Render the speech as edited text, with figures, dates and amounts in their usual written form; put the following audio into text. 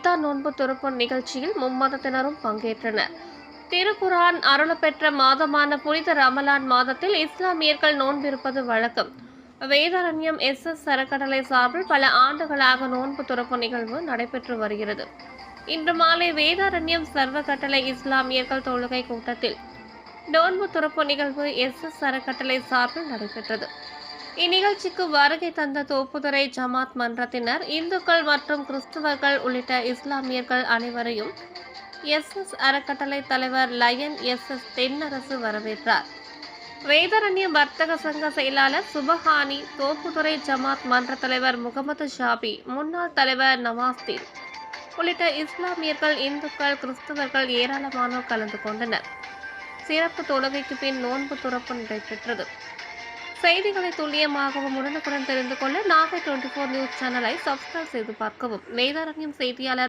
இஃப்தார் நோன்பு துறப்பு நிகழ்ச்சியில் மும்மதத்தினரும் பங்கேற்றனர். திருக்குர்ஆன் அருளப்பெற்ற மாதமான புனித ரமலான் மாதத்தில் இஸ்லாமியர்கள் நோன்பிருப்பது வழக்கம். வேதாரண்யம் எஸ் அறக்கட்டளை சார்பில் பல ஆண்டுகளாக நோன்பு துறப்பு நிகழ்வு நடைபெற்று வருகிறது. இன்று மாலை வேதாரண்யம் சர்வ கட்டளை இஸ்லாமியர்கள் தொழுகை கூட்டத்தில் நோன்பு துறப்பு நிகழ்வு எஸ் அறக்கட்டளை சார்பில் நடைபெற்றது. இந்நிகழ்ச்சிக்கு வருகை தந்த தோப்புதுறை ஜமாத் மன்றத்தினர், இந்துக்கள் மற்றும் கிறிஸ்தவர்கள் உள்ளிட்ட இஸ்லாமியர்கள் அனைவரையும் எஸ் அறக்கட்டளை தலைவர் லயன் எஸ் தென்னரசு வரவேற்றார். வேதாரண்யம் வர்த்தக சங்க செயலாளர் சுபஹானி, தோப்புதுறை ஜமாத் மன்ற தலைவர் முகமது ஷாபி, முன்னாள் தலைவர் நவாஸ்தீன் உள்ளிட்ட இஸ்லாமியர்கள், இந்துக்கள், கிறிஸ்தவர்கள் ஏராளமானோர் கலந்து கொண்டனர். சிறப்பு தொழுகைக்கு பின் நோன்பு துறப்பு நடைபெற்றது. செய்திகளை துல்லியமாகவும் உடனுக்குடன் தெரிந்து கொள்ள நாகை 24 நியூஸ் சேனலை சப்ஸ்கிரைப் செய்து பார்க்கவும். வேதாரண்யம் செய்தியாளர்